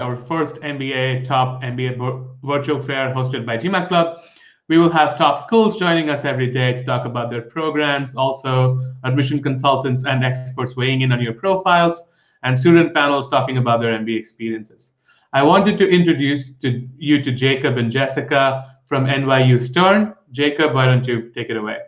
our first top MBA virtual fair hosted by GMAT Club. We will have top schools joining us every day to talk about their programs, also admission consultants and experts weighing in on your profiles, and student panels talking about their MBA experiences. I wanted to introduce you to Jacob and Jessica from NYU Stern. Jacob, why don't you take it away?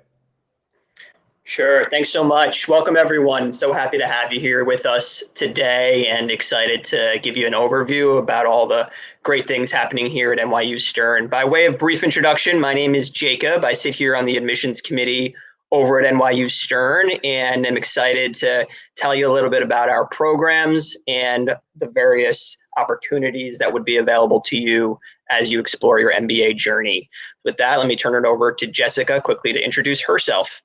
Sure. Thanks so much. Welcome, everyone. So happy to have you here with us today and excited to give you an overview about all the great things happening here at NYU Stern. By way of brief introduction, my name is Jacob. I sit here on the admissions committee over at NYU Stern, and I'm excited to tell you a little bit about our programs and the various opportunities that would be available to you as you explore your MBA journey. With that, let me turn it over to Jessica quickly to introduce herself.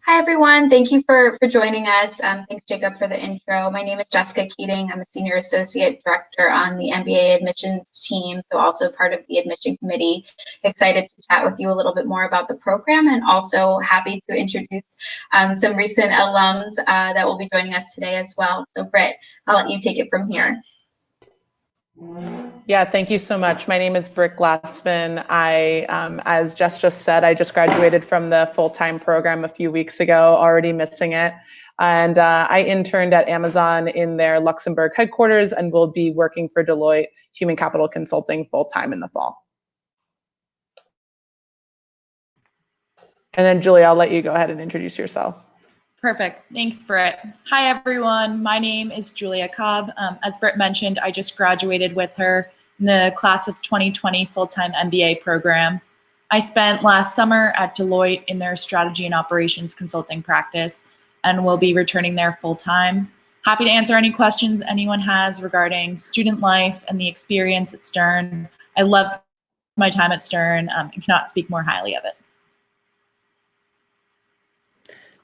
Hi, everyone. Thank you for joining us. Thanks, Jacob, for the intro. My name is Jessica Keating. I'm a Senior Associate Director on the MBA Admissions team, so also part of the admission committee. Excited to chat with you a little bit more about the program, and also happy to introduce some recent alums that will be joining us today as well. So Britt, I'll let you take it from here. Yeah, thank you so much. My name is Britt Glassman. As Jess just said, I just graduated from the full-time program a few weeks ago, already missing it. And I interned at Amazon in their Luxembourg headquarters and will be working for Deloitte Human Capital Consulting full-time in the fall. And then Julie, I'll let you go ahead and introduce yourself. Perfect. Thanks, Britt. Hi, everyone. My name is Julia Cobb. As Britt mentioned, I just graduated with her in the class of 2020 full-time MBA program. I spent last summer at Deloitte in their strategy and operations consulting practice and will be returning there full-time. Happy to answer any questions anyone has regarding student life and the experience at Stern. I love my time at Stern and cannot speak more highly of it.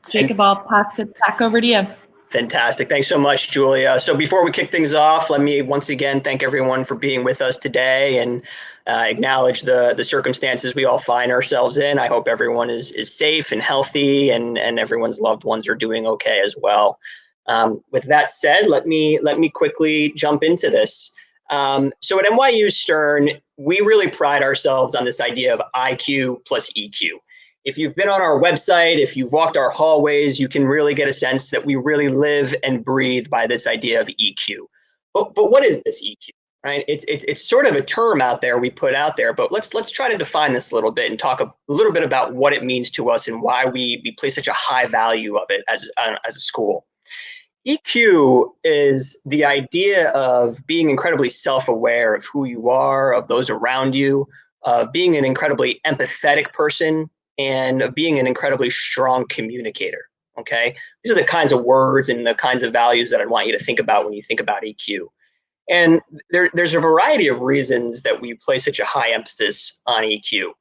Jacob, I'll pass it back over to you. Fantastic. Thanks so much, Julia. So before we kick things off, let me once again thank everyone for being with us today and acknowledge the circumstances we all find ourselves in. I hope everyone is safe and healthy and everyone's loved ones are doing okay as well. With that said, let me quickly jump into this. So at NYU Stern, we really pride ourselves on this idea of IQ plus EQ. If you've been on our website, if you've walked our hallways, you can really get a sense that we really live and breathe by this idea of EQ. But what is this EQ, right? It's sort of a term out there we put out there, but let's try to define this a little bit and talk a little bit about what it means to us and why we place such a high value of it as a school. EQ is the idea of being incredibly self-aware of who you are, of those around you, of being an incredibly empathetic person, and of being an incredibly strong communicator, okay? These are the kinds of words and the kinds of values that I want you to think about when you think about EQ. And there's a variety of reasons that we place such a high emphasis on EQ.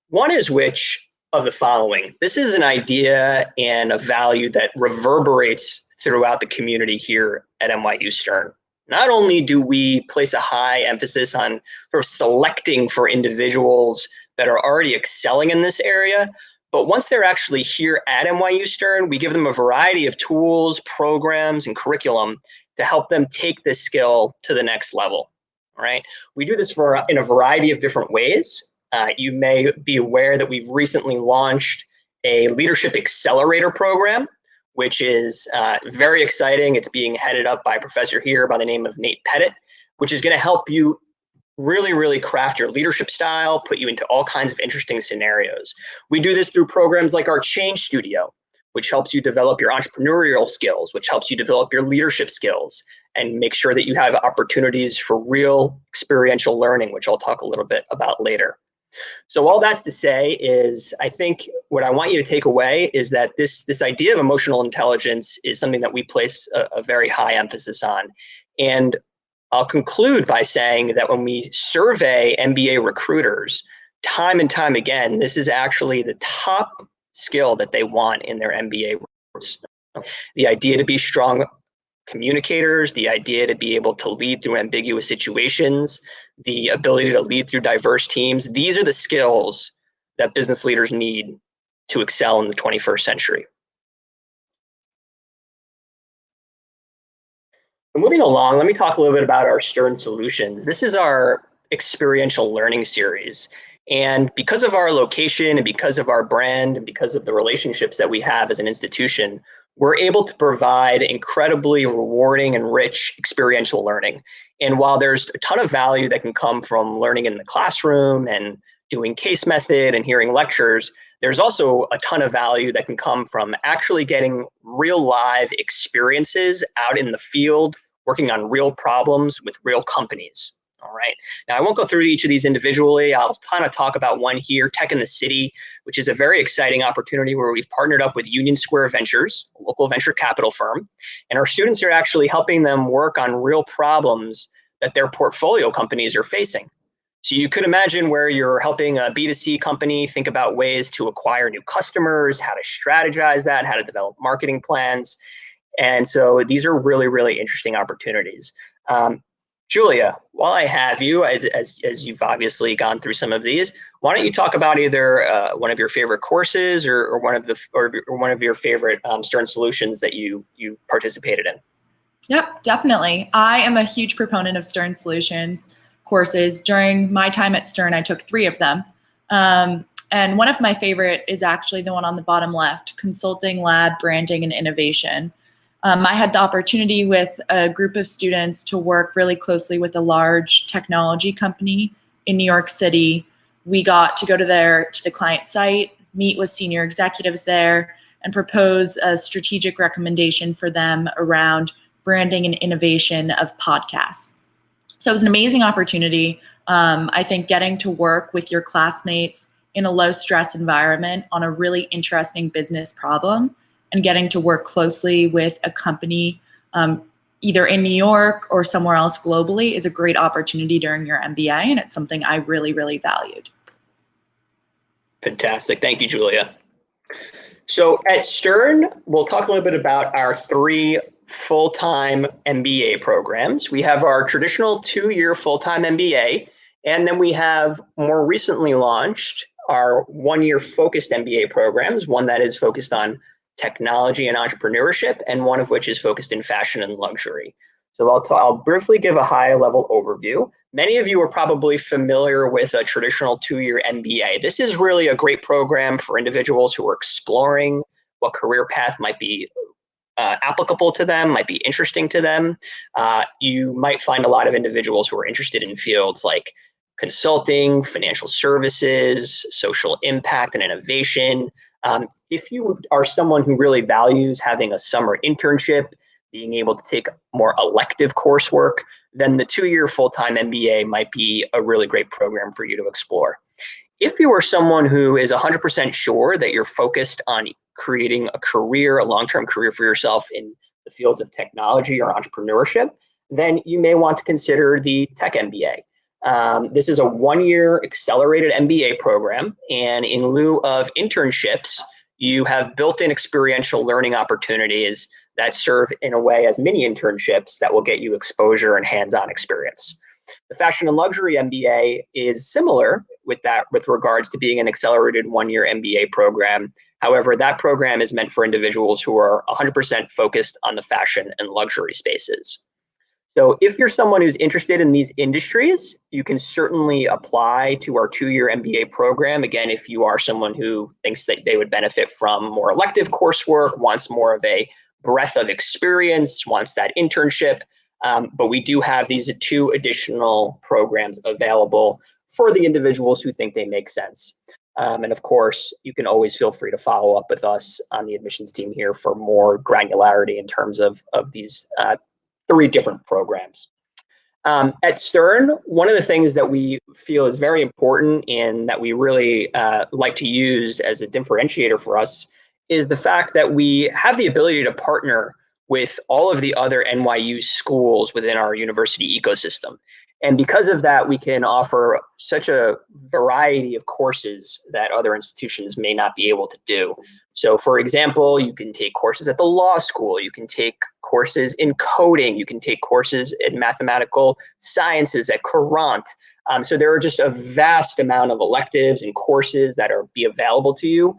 One is which of the following. This is an idea and a value that reverberates throughout the community here at NYU Stern. Not only do we place a high emphasis on sort of selecting for individuals that are already excelling in this area, but once they're actually here at NYU Stern, we give them a variety of tools, programs, and curriculum to help them take this skill to the next level, all right? We do this in a variety of different ways. You may be aware that we've recently launched a leadership accelerator program, which is very exciting. It's being headed up by a professor here by the name of Nate Pettit, which is going to help you really craft your leadership style, put you into all kinds of interesting scenarios. We do this through programs like our Change Studio, which helps you develop your entrepreneurial skills, which helps you develop your leadership skills, and make sure that you have opportunities for real experiential learning, which I'll talk a little bit about later. So all that's to say is, I think what I want you to take away is that this idea of emotional intelligence is something that we place a very high emphasis on. And I'll conclude by saying that when we survey MBA recruiters, time and time again, this is actually the top skill that they want in their MBA recruits. The idea to be strong communicators, the idea to be able to lead through ambiguous situations, the ability to lead through diverse teams. These are the skills that business leaders need to excel in the 21st century. Moving along, let me talk a little bit about our Stern Solutions. This is our experiential learning series. And because of our location and because of our brand and because of the relationships that we have as an institution, we're able to provide incredibly rewarding and rich experiential learning. And while there's a ton of value that can come from learning in the classroom and doing case method and hearing lectures, there's also a ton of value that can come from actually getting real live experiences out in the field, working on real problems with real companies. All right. Now, I won't go through each of these individually. I'll kind of talk about one here, Tech in the City, which is a very exciting opportunity where we've partnered up with Union Square Ventures, a local venture capital firm. And our students are actually helping them work on real problems that their portfolio companies are facing. So you could imagine where you're helping a B2C company think about ways to acquire new customers, how to strategize that, how to develop marketing plans. And so these are really, really interesting opportunities. Julia, while I have you, as you've obviously gone through some of these, why don't you talk about either one of your favorite courses or one of your favorite Stern Solutions that you participated in? Yep, definitely. I am a huge proponent of Stern Solutions courses. During my time at Stern, I took 3 of them. And one of my favorite is actually the one on the bottom left, Consulting, Lab, Branding, and Innovation. I had the opportunity with a group of students to work really closely with a large technology company in New York City. We got to go to the client site, meet with senior executives there, and propose a strategic recommendation for them around branding and innovation of podcasts. So it was an amazing opportunity. I think getting to work with your classmates in a low stress environment on a really interesting business problem and getting to work closely with a company either in New York or somewhere else globally is a great opportunity during your MBA, and it's something I really, really valued. Fantastic. Thank you, Julia. So at Stern, we'll talk a little bit about our 3 full-time MBA programs. We have our traditional 2-year full-time MBA, and then we have more recently launched our 1-year focused MBA programs, one that is focused on technology and entrepreneurship, and one of which is focused in fashion and luxury. So I'll briefly give a high-level overview. Many of you are probably familiar with a traditional 2-year MBA. This is really a great program for individuals who are exploring what career path might be applicable to them, might be interesting to them. You might find a lot of individuals who are interested in fields like consulting, financial services, social impact and innovation. If you are someone who really values having a summer internship, being able to take more elective coursework, then the 2-year full-time MBA might be a really great program for you to explore. If you are someone who is 100% sure that you're focused on creating a long-term career for yourself in the fields of technology or entrepreneurship, then you may want to consider the Tech MBA. This is a 1-year accelerated MBA program, and in lieu of internships, you have built-in experiential learning opportunities that serve in a way as mini internships that will get you exposure and hands-on experience. The Fashion and Luxury MBA is similar with regards to being an accelerated 1-year MBA program. However, that program is meant for individuals who are 100% focused on the fashion and luxury spaces. So if you're someone who's interested in these industries, you can certainly apply to our 2-year MBA program. Again, if you are someone who thinks that they would benefit from more elective coursework, wants more of a breadth of experience, wants that internship. But we do have these 2 additional programs available for the individuals who think they make sense. And of course, you can always feel free to follow up with us on the admissions team here for more granularity in terms of these 3 different programs. At Stern, one of the things that we feel is very important and that we really like to use as a differentiator for us is the fact that we have the ability to partner with all of the other NYU schools within our university ecosystem. And because of that, we can offer such a variety of courses that other institutions may not be able to do. So for example, you can take courses at the law school, you can take courses in coding, you can take courses in mathematical sciences at Courant. So there are just a vast amount of electives and courses that are available to you,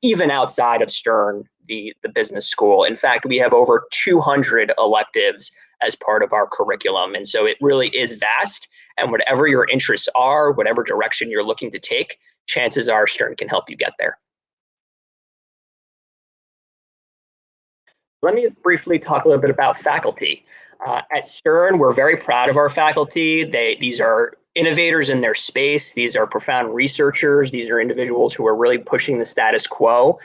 even outside of Stern, the business school. In fact, we have over 200 electives as part of our curriculum. And so it really is vast, and whatever your interests are, whatever direction you're looking to take, chances are Stern can help you get there. Let me briefly talk a little bit about faculty. At Stern, we're very proud of our faculty. These are innovators in their space. These are profound researchers. These are individuals who are really pushing the status quo.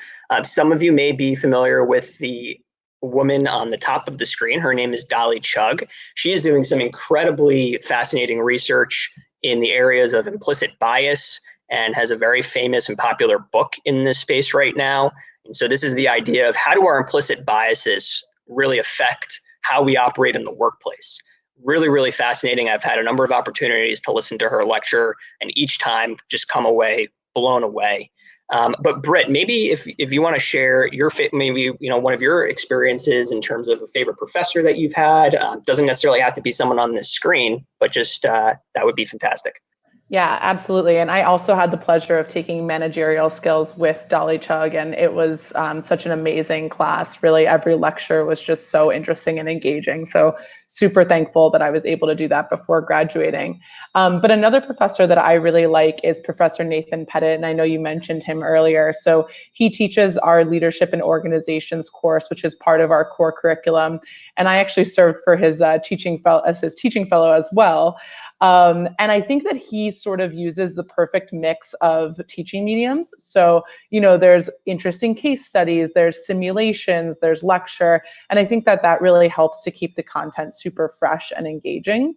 Some of you may be familiar with the woman on the top of the screen. Her name is Dolly Chugg. She is doing some incredibly fascinating research in the areas of implicit bias and has a very famous and popular book in this space right now. And so this is the idea of how do our implicit biases really affect how we operate in the workplace. Really, really fascinating. I've had a number of opportunities to listen to her lecture, and each time just come away blown away. But Britt, maybe if you want to share your maybe one of your experiences in terms of a favorite professor that you've had, doesn't necessarily have to be someone on this screen, but just that would be fantastic. Yeah, absolutely. And I also had the pleasure of taking managerial skills with Dolly Chugg, and it was such an amazing class. Really, every lecture was just so interesting and engaging. So super thankful that I was able to do that before graduating. But another professor that I really like is Professor Nathan Pettit, and I know you mentioned him earlier. So he teaches our leadership and organizations course, which is part of our core curriculum. And I actually served for his teaching fellow as well. And I think that he sort of uses the perfect mix of teaching mediums. So, there's interesting case studies, there's simulations, there's lecture. And I think that that really helps to keep the content super fresh and engaging.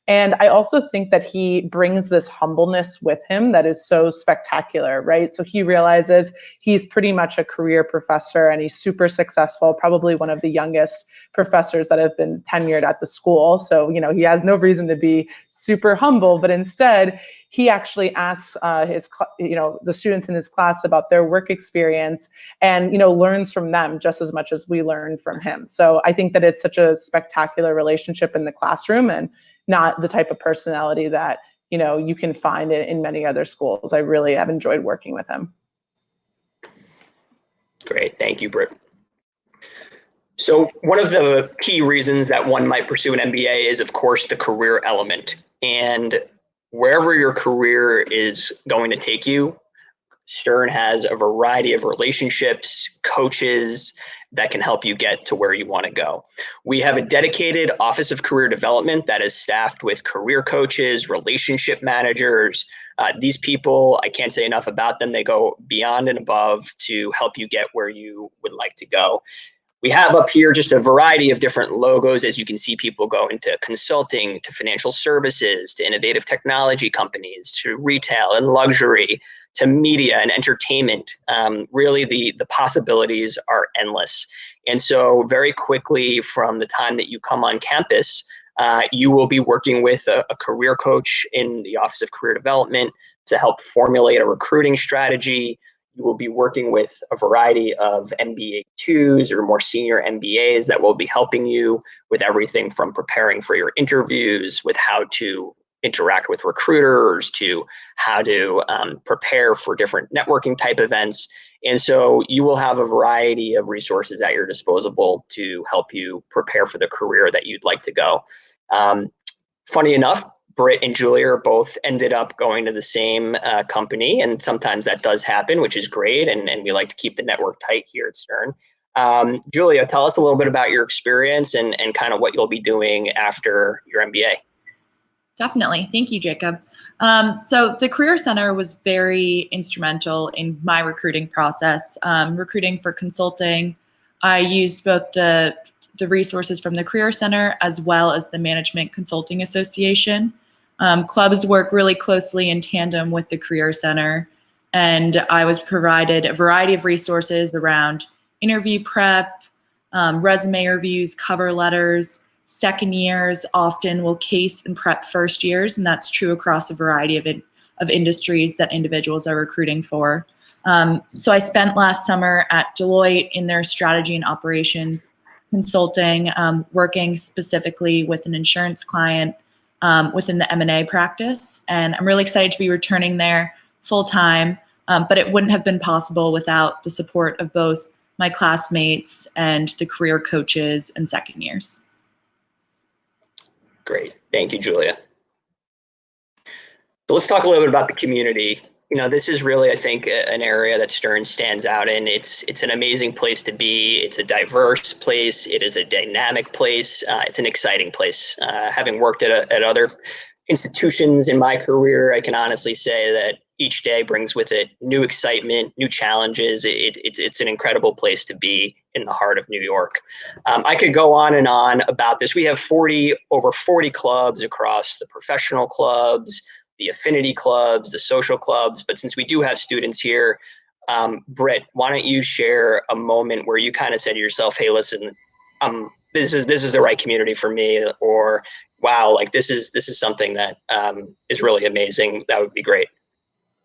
And I also think that he brings this humbleness with him that is so spectacular, right? So he realizes he's pretty much a career professor and he's super successful, probably one of the youngest professors that have been tenured at the school. So, he has no reason to be super humble, but instead he actually asks the students in his class about their work experience and, learns from them just as much as we learn from him. So I think that it's such a spectacular relationship in the classroom and not the type of personality that, you can find in many other schools. I really have enjoyed working with him. Great. Thank you, Britt. So one of the key reasons that one might pursue an MBA is, of course, the career element. And wherever your career is going to take you, Stern has a variety of relationships, coaches that can help you get to where you want to go. We have a dedicated Office of Career Development that is staffed with career coaches, relationship managers. These people, I can't say enough about them. They go beyond and above to help you get where you would like to go. We have up here just a variety of different logos. As you can see, people go into consulting, to financial services, to innovative technology companies, to retail and luxury, to media and entertainment. Really, the possibilities are endless. And so very quickly from the time that you come on campus, you will be working with a career coach in the Office of Career Development to help formulate a recruiting strategy. You will be working with a variety of MBA 2s or more senior MBAs that will be helping you with everything from preparing for your interviews, with how to interact with recruiters, to how to prepare for different networking type events. And so you will have a variety of resources at your disposal to help you prepare for the career that you'd like to go. Funny enough, Britt and Julia both ended up going to the same company, and sometimes that does happen, which is great, and we like to keep the network tight here at Stern. Julia, tell us a little bit about your experience and kind of what you'll be doing after your MBA. Definitely. Thank you, Jacob. So the Career Center was very instrumental in my recruiting process. Recruiting for consulting, I used both the resources from the Career Center as well as the Management Consulting Association. Clubs work really closely in tandem with the Career Center, and I was provided a variety of resources around interview prep, resume reviews, cover letters. Second years often will case and prep first years, and that's true across a variety of industries that individuals are recruiting for. So I spent last summer at Deloitte in their strategy and operations consulting, working specifically with an insurance client within the M&A practice. And I'm really excited to be returning there full time, but it wouldn't have been possible without the support of both my classmates and the career coaches and second years. Great. Thank you, Julia. So let's talk a little bit about the community. This is really, I think, an area that Stern stands out in. It's an amazing place to be. It's a diverse place. It is a dynamic place. It's an exciting place. Having worked at other institutions in my career, I can honestly say that each day brings with it new excitement, new challenges. It's an incredible place to be in the heart of New York. I could go on and on about this. We have over 40 clubs across the professional clubs, the affinity clubs, the social clubs. But since we do have students here, Britt, why don't you share a moment where you kind of said to yourself, hey, listen, this is the right community for me, or wow, like this is something that is really amazing. That would be great.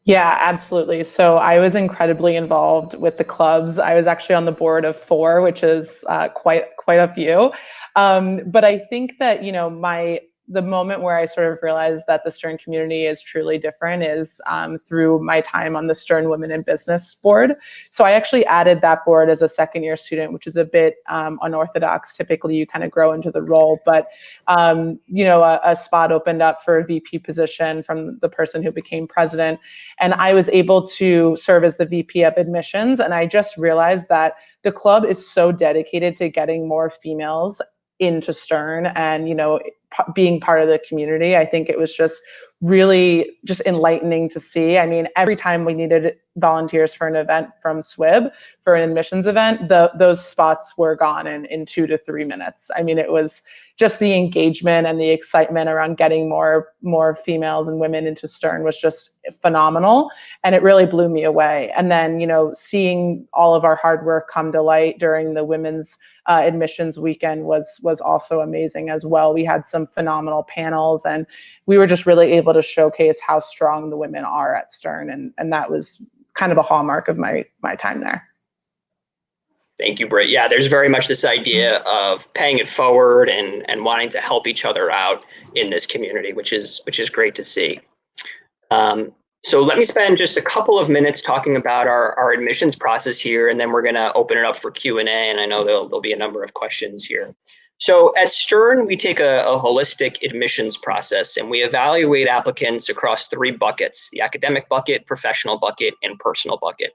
Yeah, absolutely. So I was incredibly involved with the clubs. I was actually on the board of 4, which is quite a few. But I think that, the moment where I sort of realized that the Stern community is truly different is through my time on the Stern Women in Business board. So I actually added that board as a second-year student, which is a bit unorthodox. Typically, you kind of grow into the role, but a spot opened up for a VP position from the person who became president, and I was able to serve as the VP of admissions. And I just realized that the club is so dedicated to getting more females into Stern and, being part of the community. I think it was just really just enlightening to see. I mean, every time we needed volunteers for an event from SWIB, for an admissions event, those spots were gone in 2 to 3 minutes. I mean, it was just the engagement and the excitement around getting more females and women into Stern was just phenomenal. And it really blew me away. And then, seeing all of our hard work come to light during the women's admissions weekend was also amazing as well. We had some phenomenal panels, and we were just really able to showcase how strong the women are at Stern. And that was kind of a hallmark of my time there. Thank you, Britt. Yeah, there's very much this idea of paying it forward and wanting to help each other out in this community, which is great to see. So let me spend just a couple of minutes talking about our admissions process here, and then we're going to open it up for Q&A, and I know there'll be a number of questions here. So at Stern, we take a holistic admissions process, and we evaluate applicants across 3 buckets: the academic bucket, professional bucket, and personal bucket.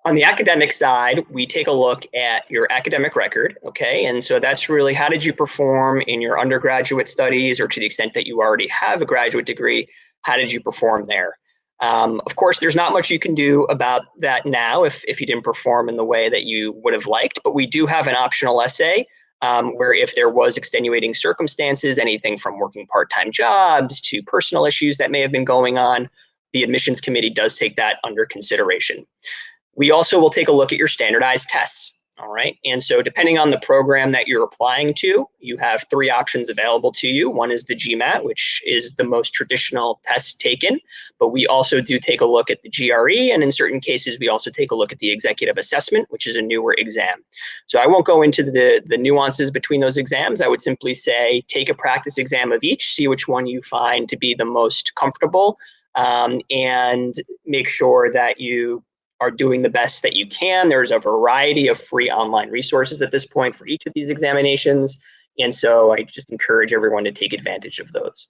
On the academic side, we take a look at your academic record, okay? And so that's really, how did you perform in your undergraduate studies, or to the extent that you already have a graduate degree, how did you perform there? Of course, there's not much you can do about that now if you didn't perform in the way that you would have liked, but we do have an optional essay where if there was extenuating circumstances, anything from working part-time jobs to personal issues that may have been going on, the admissions committee does take that under consideration. We also will take a look at your standardized tests. All right. And so depending on the program that you're applying to, you have 3 options available to you. One is the GMAT, which is the most traditional test taken, but we also do take a look at the GRE. And in certain cases, we also take a look at the executive assessment, which is a newer exam. So I won't go into the nuances between those exams. I would simply say, take a practice exam of each, see which one you find to be the most comfortable, and make sure that you are doing the best that you can. There's a variety of free online resources at this point for each of these examinations. And so I just encourage everyone to take advantage of those.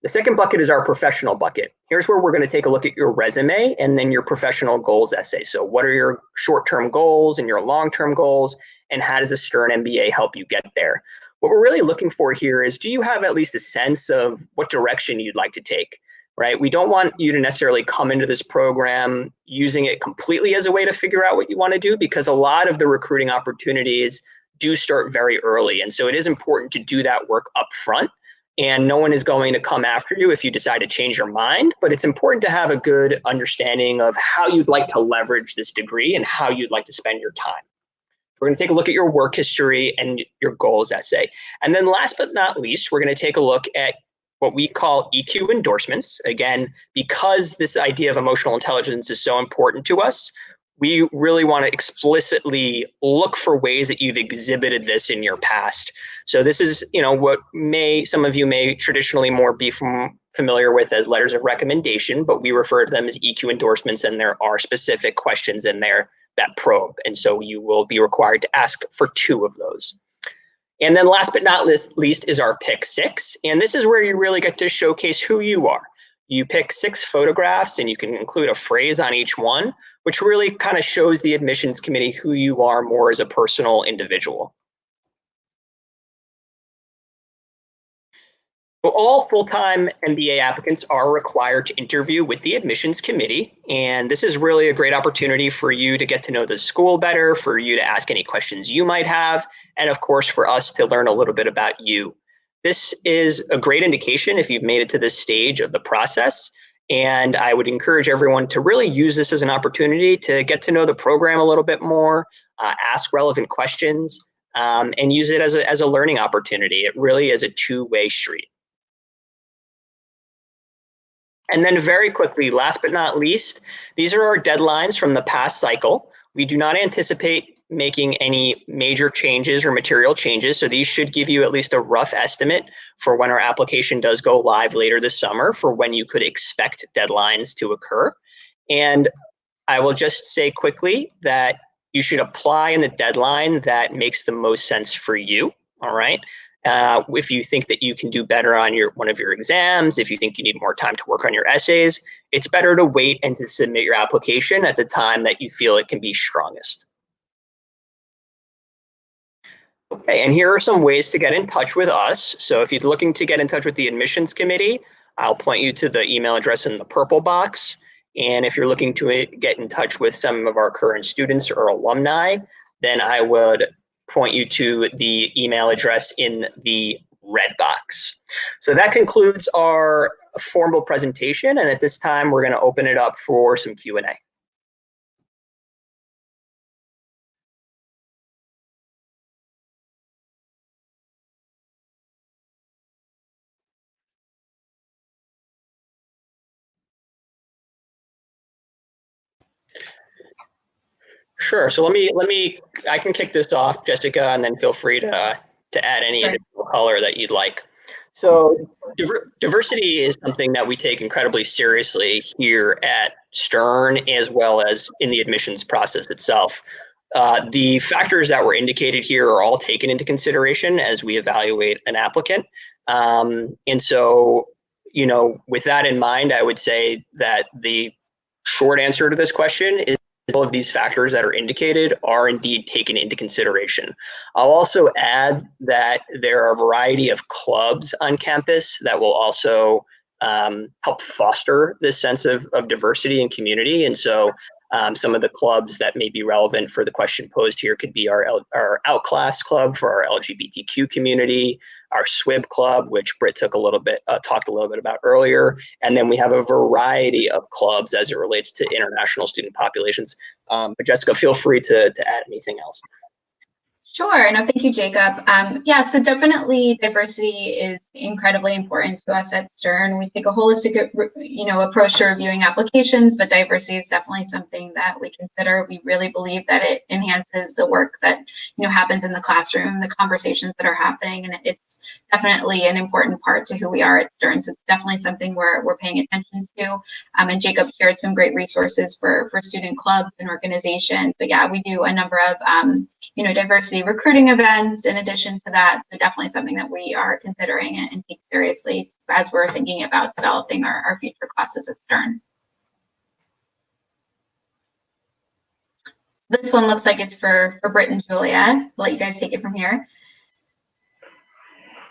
The second bucket is our professional bucket. Here's where we're going to take a look at your resume and then your professional goals essay. So what are your short-term goals and your long-term goals, and how does a Stern MBA help you get there? What we're really looking for here is, do you have at least a sense of what direction you'd like to take? Right? We don't want you to necessarily come into this program using it completely as a way to figure out what you want to do, because a lot of the recruiting opportunities do start very early. And so it is important to do that work up front, and no one is going to come after you if you decide to change your mind, but it's important to have a good understanding of how you'd like to leverage this degree and how you'd like to spend your time. We're going to take a look at your work history and your goals essay. And then last but not least, we're going to take a look at what we call EQ endorsements. Again, because this idea of emotional intelligence is so important to us, we really want to explicitly look for ways that you've exhibited this in your past. So this is, what some of you may traditionally more be familiar with as letters of recommendation, but we refer to them as EQ endorsements, and there are specific questions in there that probe. And so you will be required to ask for 2 of those. And then last but not least is our pick 6. And this is where you really get to showcase who you are. You pick 6 photographs and you can include a phrase on each one, which really kind of shows the admissions committee who you are more as a personal individual. So all full-time MBA applicants are required to interview with the admissions committee, and this is really a great opportunity for you to get to know the school better, for you to ask any questions you might have, and of course for us to learn a little bit about you. This is a great indication if you've made it to this stage of the process, and I would encourage everyone to really use this as an opportunity to get to know the program a little bit more, ask relevant questions, and use it as a learning opportunity. It really is a two-way street. And then very quickly, last but not least, these are our deadlines from the past cycle. We do not anticipate making any major changes or material changes, so these should give you at least a rough estimate for when our application does go live later this summer, for when you could expect deadlines to occur. And I will just say quickly that you should apply in the deadline that makes the most sense for you, all right? If you think that you can do better on one of your exams, if you think you need more time to work on your essays, it's better to wait and to submit your application at the time that you feel it can be strongest. Okay, and here are some ways to get in touch with us. So if you're looking to get in touch with the admissions committee, I'll point you to the email address in the purple box. And if you're looking to get in touch with some of our current students or alumni, then I would point you to the email address in the red box. So that concludes our formal presentation. And at this time, we're going to open it up for some Q&A. Sure. So I can kick this off, Jessica, and then feel free to add any additional color that you'd like. So diversity is something that we take incredibly seriously here at Stern, as well as in the admissions process itself. The factors that were indicated here are all taken into consideration as we evaluate an applicant. And so, with that in mind, I would say that the short answer to this question is all of these factors that are indicated are indeed taken into consideration. I'll also add that there are a variety of clubs on campus that will also help foster this sense of diversity and community. And so some of the clubs that may be relevant for the question posed here could be our Outclass Club for our LGBTQ community, our SWIB Club, which Britt talked a little bit about earlier, and then we have a variety of clubs as it relates to international student populations. But Jessica, feel free to add anything else. Sure. No, thank you, Jacob. Yeah, so definitely diversity is incredibly important to us at Stern. We take a holistic, approach to reviewing applications, but diversity is definitely something that we consider. We really believe that it enhances the work that, happens in the classroom, the conversations that are happening, and it's definitely an important part to who we are at Stern. So it's definitely something we're paying attention to. And Jacob shared some great resources for student clubs and organizations. But yeah, we do a number of, diversity recruiting events in addition to that. So definitely something that we are considering and take seriously as we're thinking about developing our future classes at Stern. This one looks like it's for Britt and Julia. I'll let you guys take it from here.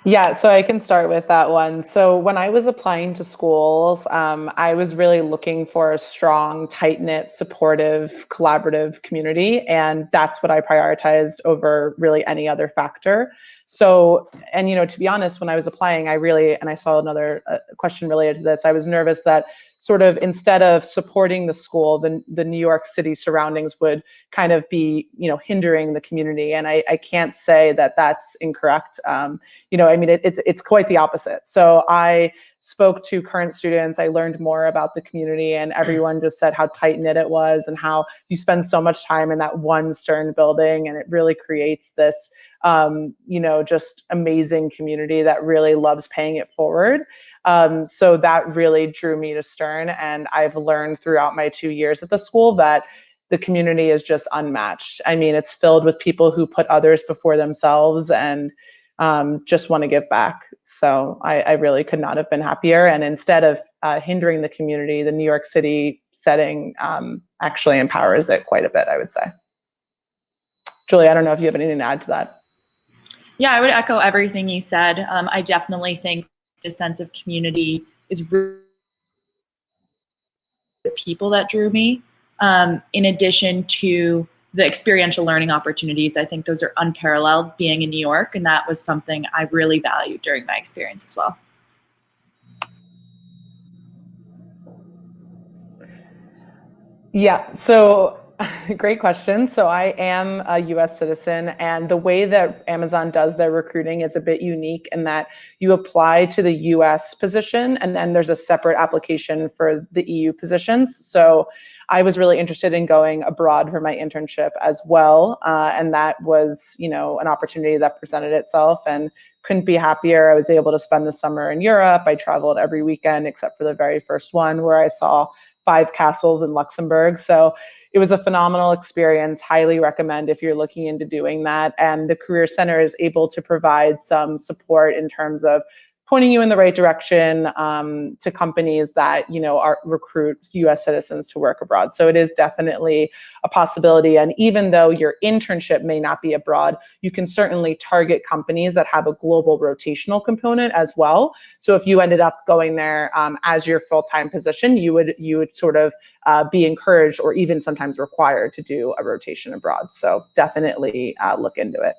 Yeah, so I can start with that one. So when I was applying to schools, I was really looking for a strong, tight-knit, supportive, collaborative community. And that's what I prioritized over really any other factor. So, and to be honest, when I was applying, I saw another question related to this. I was nervous that sort of instead of supporting the school, the New York City surroundings would kind of be, hindering the community. And I can't say that that's incorrect. It's quite the opposite. So I spoke to current students. I learned more about the community, and everyone just said how tight knit it was and how you spend so much time in that one Stern building, and it really creates this, just amazing community that really loves paying it forward. So that really drew me to Stern, and I've learned throughout my 2 years at the school that the community is just unmatched. I mean, it's filled with people who put others before themselves, and just want to give back. So I really could not have been happier. And instead of hindering the community, the New York City setting actually empowers it quite a bit, I would say. Julie, I don't know if you have anything to add to that. Yeah, I would echo everything you said. I definitely think the sense of community is really the people that drew me. In addition to the experiential learning opportunities, I think those are unparalleled being in New York, and that was something I really valued during my experience as well. Yeah, so great question. So I am a US citizen, and the way that Amazon does their recruiting is a bit unique in that you apply to the US position and then there's a separate application for the EU positions. So I was really interested in going abroad for my internship as well. And that was, an opportunity that presented itself, and couldn't be happier. I was able to spend the summer in Europe. I traveled every weekend except for the very first one, where I saw 5 castles in Luxembourg. So it was a phenomenal experience. Highly recommend if you're looking into doing that. And the Career Center is able to provide some support in terms of pointing you in the right direction to companies that recruit US citizens to work abroad. So it is definitely a possibility. And even though your internship may not be abroad, you can certainly target companies that have a global rotational component as well. So if you ended up going there as your full-time position, you would sort of be encouraged or even sometimes required to do a rotation abroad. So definitely look into it.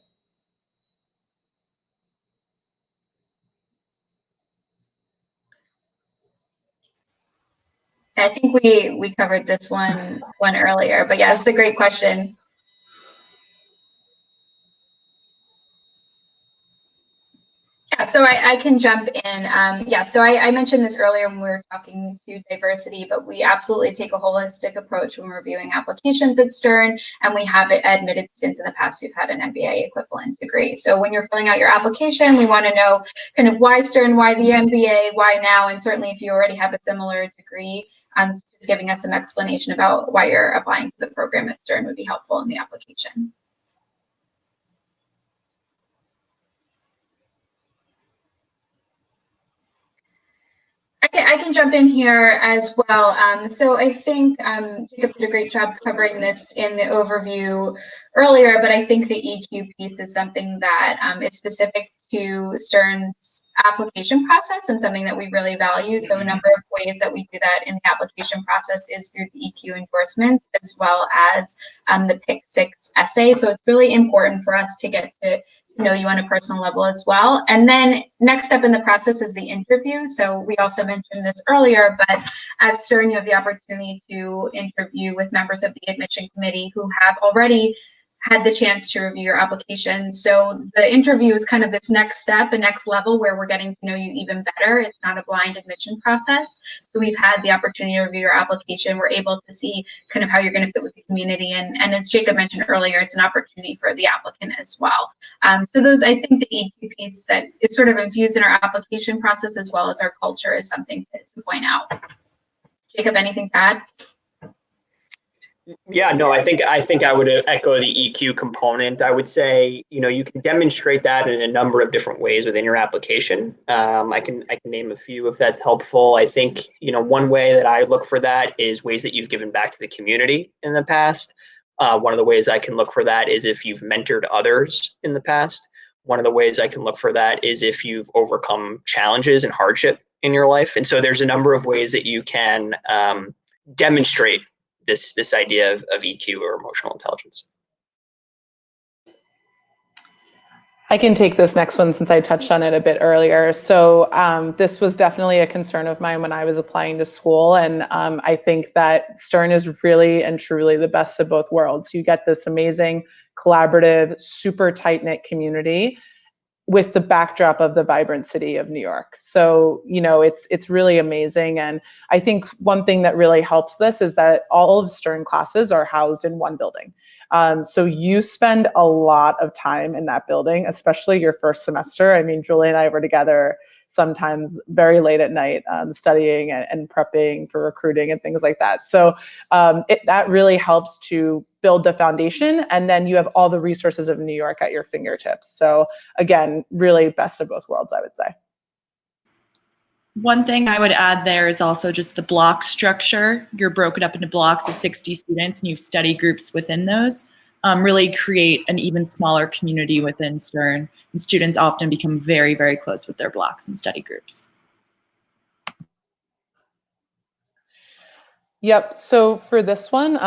I think we covered this one earlier, but yeah, it's a great question. Yeah, so I can jump in. So I mentioned this earlier when we were talking to diversity, but we absolutely take a holistic approach when reviewing applications at Stern, and we have admitted students in the past who've had an MBA equivalent degree. So when you're filling out your application, we want to know kind of why Stern, why the MBA, why now, and certainly if you already have a similar degree, just giving us some explanation about why you're applying to the program at Stern would be helpful in the application. I can jump in here as well. So I think Jacob did a great job covering this in the overview earlier, but I think the EQ piece is something that is specific to Stern's application process and something that we really value. So a number of ways that we do that in the application process is through the EQ endorsements, as well as the Pick 6 essay. So it's really important for us to get to know you on a personal level as well. And then next step in the process is the interview. So we also mentioned this earlier, but at Stern, you have the opportunity to interview with members of the admission committee who have already had the chance to review your application. So the interview is kind of this next step, a next level where we're getting to know you even better. It's not a blind admission process. So we've had the opportunity to review your application. We're able to see kind of how you're going to fit with the community. And as Jacob mentioned earlier, it's an opportunity for the applicant as well. So those, I think the EQ piece that is sort of infused in our application process as well as our culture is something to point out. Jacob, anything to add? Yeah, no, I think I would echo the EQ component. I would say, you can demonstrate that in a number of different ways within your application. I can name a few if that's helpful. I think, one way that I look for that is ways that you've given back to the community in the past. One of the ways I can look for that is if you've mentored others in the past. One of the ways I can look for that is if you've overcome challenges and hardship in your life. And so there's a number of ways that you can demonstrate this idea of EQ or emotional intelligence. I can take this next one since I touched on it a bit earlier. So this was definitely a concern of mine when I was applying to school. And I think that Stern is really and truly the best of both worlds. You get this amazing, collaborative, super tight-knit community with the backdrop of the vibrant city of New York. So, it's really amazing. And I think one thing that really helps this is that all of Stern classes are housed in one building. So you spend a lot of time in that building, especially your first semester. I mean, Julie and I were together sometimes very late at night, studying and prepping for recruiting and things like that. So that really helps to build the foundation, and then you have all the resources of New York at your fingertips. So again, really best of both worlds, I would say. One thing I would add there is also just the block structure. You're broken up into blocks of 60 students and you have study groups within those. Really create an even smaller community within Stern, and students often become very, very close with their blocks and study groups. Yep. So for this one,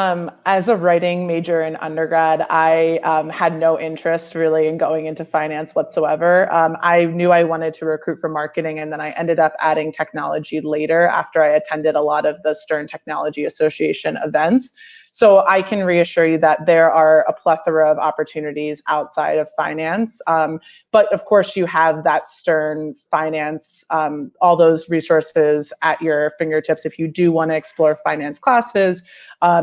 as a writing major in undergrad, I had no interest really in going into finance whatsoever. I knew I wanted to recruit for marketing, and then I ended up adding technology later after I attended a lot of the Stern Technology Association events. So I can reassure you that there are a plethora of opportunities outside of finance. But of course, you have that Stern finance, all those resources at your fingertips if you do want to explore finance classes,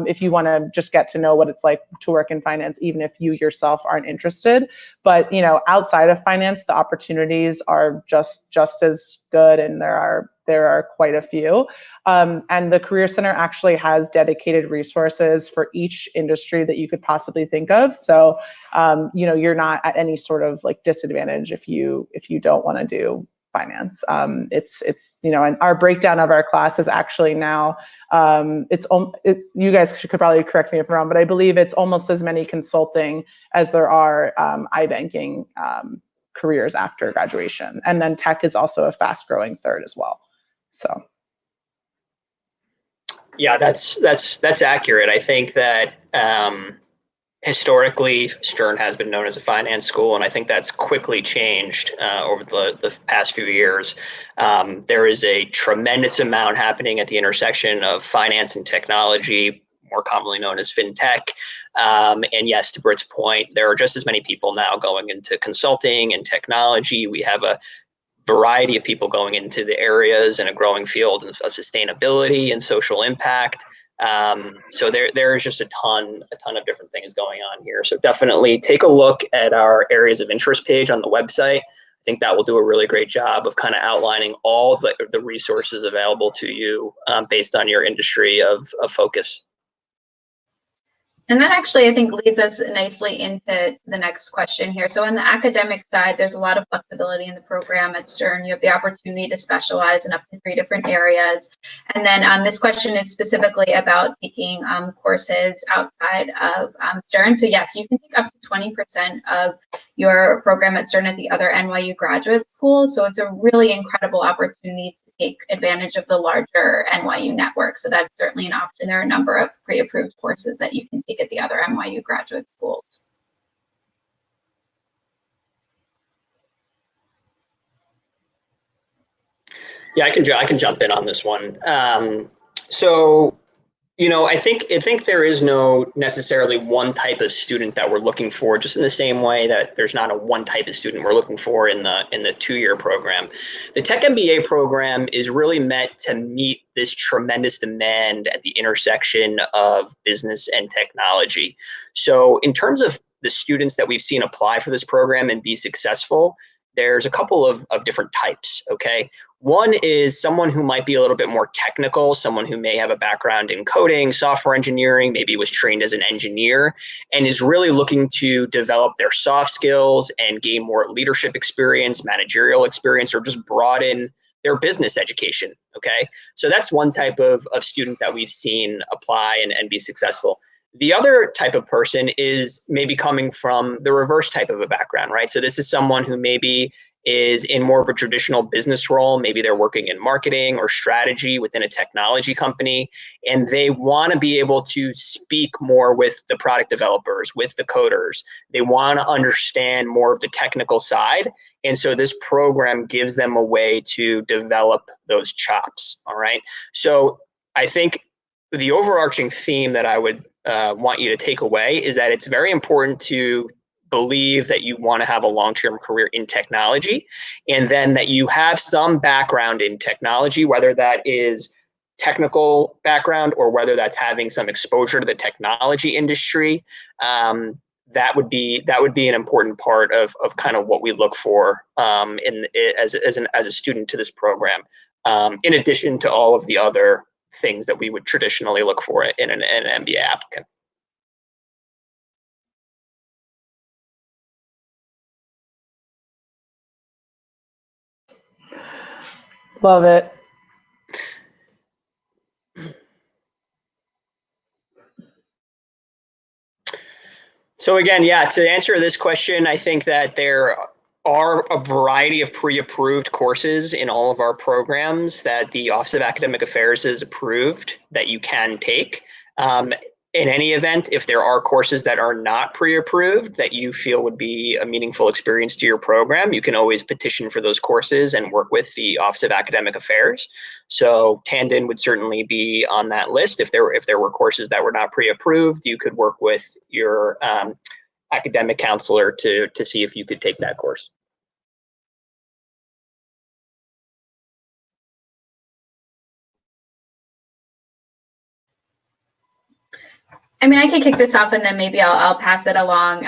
if you want to just get to know what it's like to work in finance, even if you yourself aren't interested. But outside of finance, the opportunities are just as good, and there are quite a few. And the Career Center actually has dedicated resources for each industry that you could possibly think of. So, you're not at any sort of like disadvantage if you don't want to do finance. And our breakdown of our class is actually now, you guys could probably correct me if I'm wrong, but I believe it's almost as many consulting as there are iBanking careers after graduation. And then tech is also a fast growing third as well. So. Yeah, that's accurate. I think that historically, Stern has been known as a finance school, and I think that's quickly changed over the past few years. There is a tremendous amount happening at the intersection of finance and technology, more commonly known as fintech. And yes, to Britt's point, there are just as many people now going into consulting and technology. We have a variety of people going into the areas in a growing field of sustainability and social impact. So there is just a ton of different things going on here. So definitely take a look at our areas of interest page on the website. I think that will do a really great job of kind of outlining all the resources available to you based on your industry of focus. And that actually, I think, leads us nicely into the next question here. So on the academic side, there's a lot of flexibility in the program at Stern. You have the opportunity to specialize in up to 3 different areas. And then this question is specifically about taking courses outside of Stern. So yes, you can take up to 20% of your program at Stern at the other NYU graduate schools. So it's a really incredible opportunity to take advantage of the larger NYU network. So that's certainly an option. There are a number of pre-approved courses that you can take at the other NYU graduate schools. Yeah, I can jump in on this one. So, I think there is no necessarily one type of student that we're looking for, just in the same way that there's not a one type of student we're looking for in the 2-year program. The Tech MBA program is really meant to meet this tremendous demand at the intersection of business and technology. So in terms of the students that we've seen apply for this program and be successful, there's a couple of different types, okay? One is someone who might be a little bit more technical, someone who may have a background in coding, software engineering, maybe was trained as an engineer, and is really looking to develop their soft skills and gain more leadership experience, managerial experience, or just broaden their business education, okay? So that's one type of student that we've seen apply and be successful. The other type of person is maybe coming from the reverse type of a background, right? So this is someone who maybe is in more of a traditional business role. Maybe they're working in marketing or strategy within a technology company, and they want to be able to speak more with the product developers, with the coders. They want to understand more of the technical side. And so this program gives them a way to develop those chops, all right? So I think the overarching theme that I would want you to take away is that it's very important to believe that you want to have a long-term career in technology, and then that you have some background in technology, whether that is technical background or whether that's having some exposure to the technology industry. that would be an important part of kind of what we look for as a student to this program, in addition to all of the other things that we would traditionally look for in an MBA applicant. Love it. So again, yeah, to answer this question, I think that there are a variety of pre-approved courses in all of our programs that the Office of Academic Affairs has approved that you can take. In any event, if there are courses that are not pre-approved that you feel would be a meaningful experience to your program, you can always petition for those courses and work with the Office of Academic Affairs. So Tandon would certainly be on that list. If there were courses that were not pre-approved, you could work with your academic counselor to see if you could take that course. I mean, I could kick this off and then maybe I'll pass it along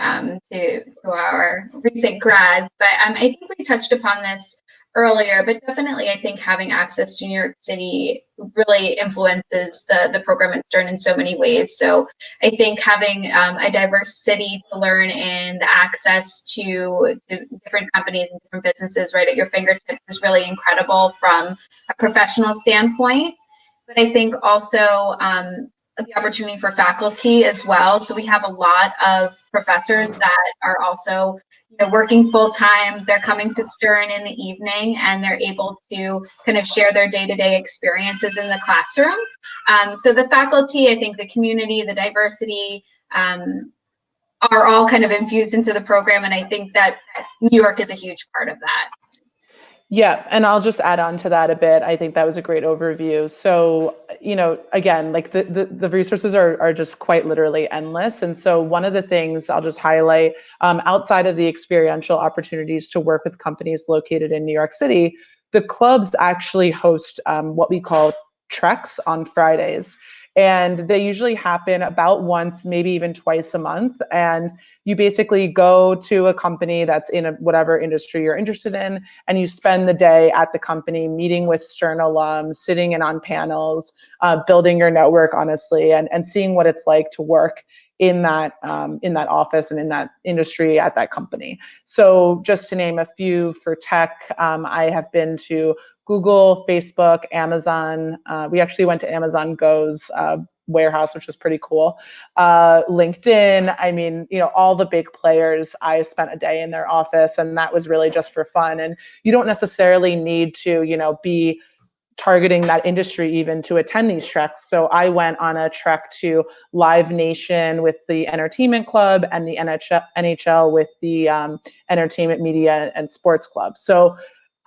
to our recent grads. But I think we touched upon this earlier, but definitely I think having access to New York City really influences the program at Stern in so many ways. So I think having a diverse city to learn in, the access to different companies and different businesses right at your fingertips is really incredible from a professional standpoint. But I think also the opportunity for faculty as well. So we have a lot of professors that are also working full time. They're coming to Stern in the evening and they're able to kind of share their day-to-day experiences in the classroom. So the faculty, I think the community, the diversity are all kind of infused into the program. And I think that New York is a huge part of that. Yeah, and I'll just add on to that a bit. I think that was a great overview. So, again, like the resources are just quite literally endless. And so one of the things I'll just highlight, outside of the experiential opportunities to work with companies located in New York City, the clubs actually host what we call treks on Fridays. And they usually happen about once, maybe even twice a month. And you basically go to a company that's in whatever industry you're interested in, and you spend the day at the company meeting with Stern alums, sitting in on panels, building your network, honestly, and seeing what it's like to work in that office and in that industry at that company. So just to name a few for tech, I have been to Google, Facebook, Amazon. We actually went to Amazon Go's warehouse, which was pretty cool. LinkedIn, I mean, all the big players, I spent a day in their office, and that was really just for fun. And you don't necessarily need to, be targeting that industry even to attend these treks. So I went on a trek to Live Nation with the Entertainment Club and the NHL with the Entertainment Media and Sports Club. So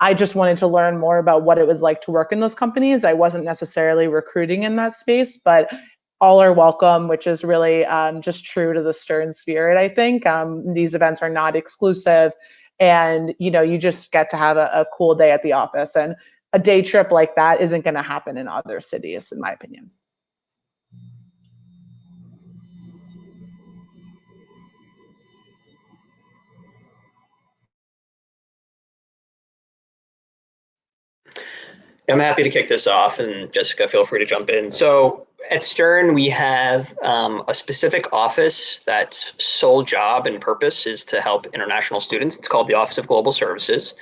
I just wanted to learn more about what it was like to work in those companies. I wasn't necessarily recruiting in that space, but all are welcome, which is really just true to the Stern spirit, I think. These events are not exclusive, and you just get to have a cool day at the office. And a day trip like that isn't going to happen in other cities, in my opinion. I'm happy to kick this off, and Jessica, feel free to jump in. So at Stern, we have a specific office that's sole job and purpose is to help international students. It's called the Office of Global Services.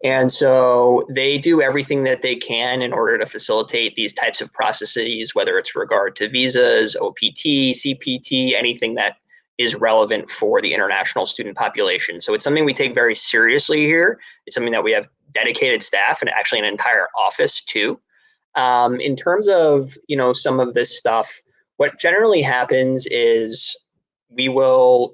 And so they do everything that they can in order to facilitate these types of processes, whether it's regard to visas, OPT, CPT, anything that is relevant for the international student population. So it's something we take very seriously here. It's something that we have dedicated staff and actually an entire office too. In terms of, some of this stuff, what generally happens is we will,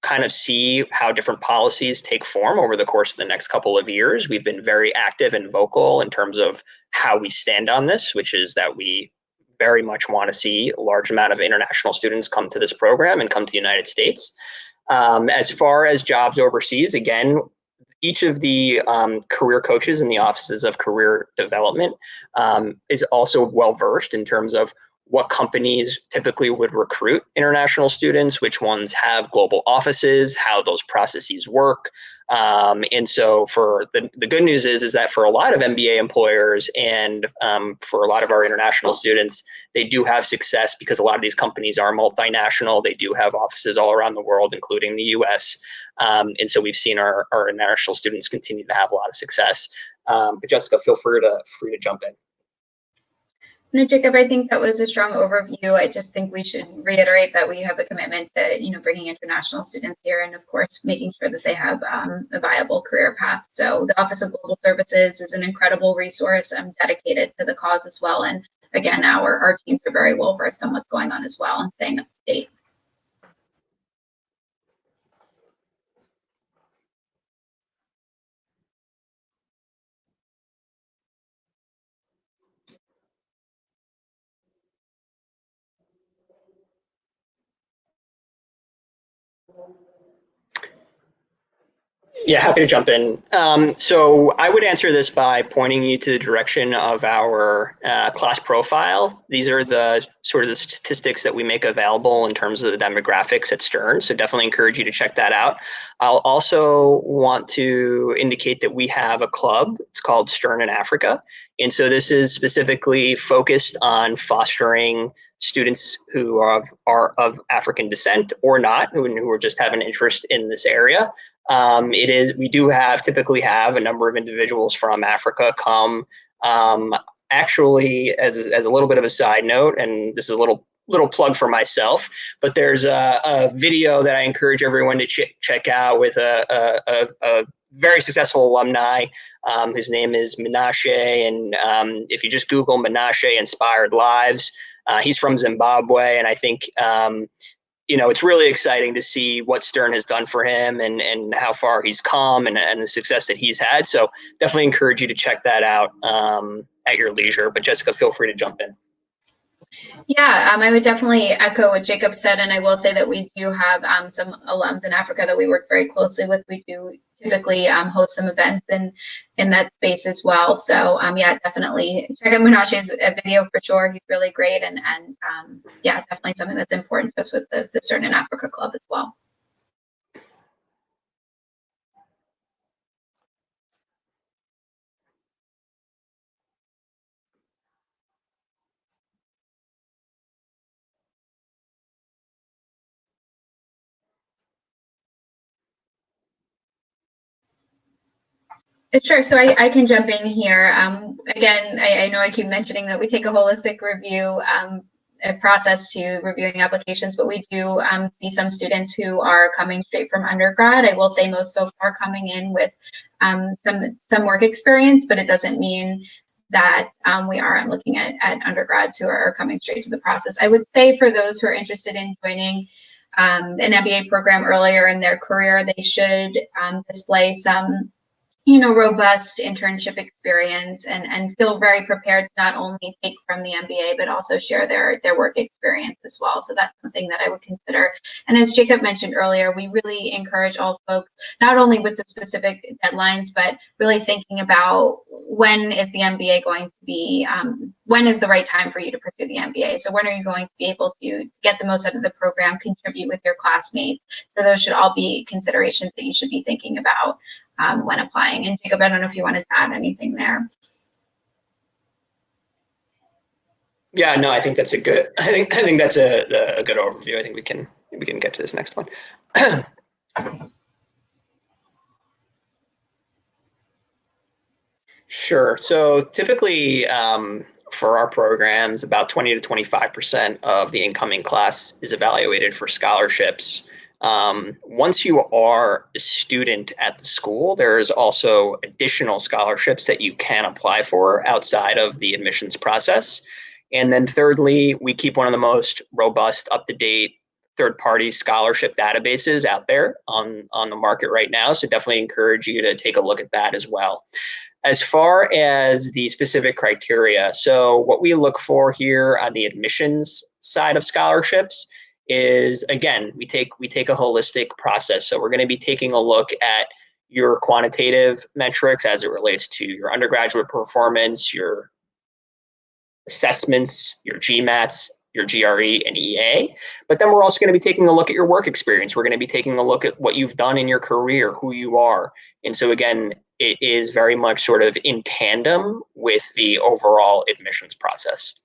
kind of see how different policies take form over the course of the next couple of years. We've been very active and vocal in terms of how we stand on this, which is that we very much want to see a large amount of international students come to this program and come to the United States. As far as jobs overseas, again, each of the career coaches in the offices of career development is also well-versed in terms of what companies typically would recruit international students, which ones have global offices, how those processes work. And so for the good news is that for a lot of MBA employers and for a lot of our international students, they do have success because a lot of these companies are multinational. They do have offices all around the world, including the US. And so we've seen our international students continue to have a lot of success. But Jessica, feel free to jump in. No, Jacob, I think that was a strong overview. I just think we should reiterate that we have a commitment to, bringing international students here, and of course, making sure that they have a viable career path. So the Office of Global Services is an incredible resource. I'm dedicated to the cause as well. And again, our teams are very well versed on what's going on as well and staying up to date. Yeah, happy to jump in. So I would answer this by pointing you to the direction of our class profile. These are the sort of the statistics that we make available in terms of the demographics at Stern. So definitely encourage you to check that out. I'll also want to indicate that we have a club. It's called Stern in Africa. And so this is specifically focused on fostering students who are of African descent or not, who are just have an interest in this area. We do typically have a number of individuals from Africa come. Actually, as a little bit of a side note, and this is a little plug for myself, but there's a video that I encourage everyone to check out with a very successful alumni whose name is Menashe. And if you just Google Menashe Inspired Lives, he's from Zimbabwe, and I think it's really exciting to see what Stern has done for him and how far he's come and the success that he's had. So definitely encourage you to check that out at your leisure. But Jessica, feel free to jump in. Yeah, I would definitely echo what Jacob said, and I will say that we do have some alums in Africa that we work very closely with. We do typically host some events in that space as well. So yeah, definitely check out Menashe's video for sure. He's really great, and yeah, definitely something that's important to us with the Stern in Africa Club as well. Sure. So I can jump in here. Again, I know I keep mentioning that we take a holistic review process to reviewing applications, but we do see some students who are coming straight from undergrad. I will say most folks are coming in with some work experience, but it doesn't mean that we aren't looking at undergrads who are coming straight to the process. I would say for those who are interested in joining an MBA program earlier in their career, they should display some robust internship experience and feel very prepared to not only take from the MBA, but also share their work experience as well. So that's something that I would consider. And as Jacob mentioned earlier, we really encourage all folks, not only with the specific deadlines, but really thinking about when is the MBA going to be, when is the right time for you to pursue the MBA? So when are you going to be able to get the most out of the program, contribute with your classmates? So those should all be considerations that you should be thinking about when applying. And Jacob, I don't know if you wanted to add anything there. Yeah, no, I think that's I think that's a good overview. I think we can get to this next one. Sure. So typically for our programs, about 20 to 25% of the incoming class is evaluated for scholarships. Once you are a student at the school, there's also additional scholarships that you can apply for outside of the admissions process. And then thirdly, we keep one of the most robust, up-to-date third-party scholarship databases out there on the market right now. So definitely encourage you to take a look at that as well. As far as the specific criteria, so what we look for here on the admissions side of scholarships is, again, we take a holistic process. So we're going to be taking a look at your quantitative metrics as it relates to your undergraduate performance, your assessments, your GMATs, your GRE and EA, but then we're also going to be taking a look at your work experience. We're going to be taking a look at what you've done in your career, who you are. And so again, it is very much sort of in tandem with the overall admissions process.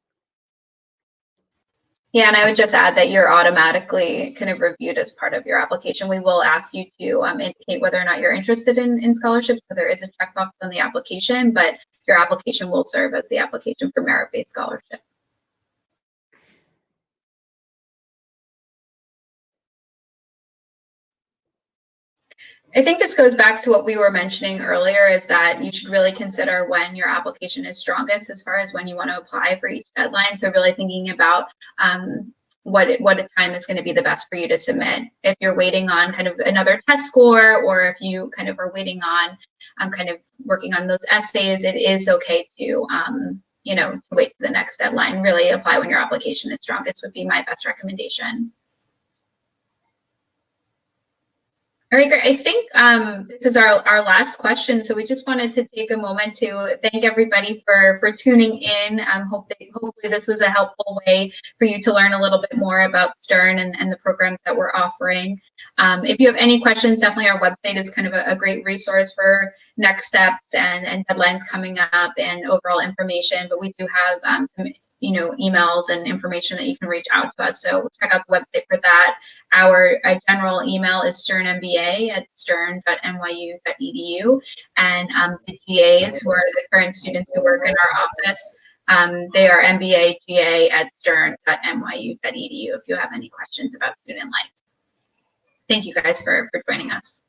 Yeah, and I would just add that you're automatically kind of reviewed as part of your application. We will ask you to indicate whether or not you're interested in scholarships. So there is a checkbox on the application, but your application will serve as the application for merit-based scholarship. I think this goes back to what we were mentioning earlier, is that you should really consider when your application is strongest as far as when you want to apply for each deadline. So really thinking about what a time is going to be the best for you to submit. If you're waiting on kind of another test score, or if you kind of are waiting on kind of working on those essays, it is okay to to wait to the next deadline. Really apply when your application is strongest would be my best recommendation. All right, great. I think this is our last question. So we just wanted to take a moment to thank everybody for tuning in. Hopefully this was a helpful way for you to learn a little bit more about Stern and the programs that we're offering. If you have any questions, definitely our website is kind of a great resource for next steps and deadlines coming up and overall information. But we do have some emails and information that you can reach out to us. So check out the website for that. Our general email is sternmba@stern.nyu.edu. And the GAs, who are the current students who work in our office, they are mbaga@stern.nyu.edu if you have any questions about student life. Thank you guys for joining us.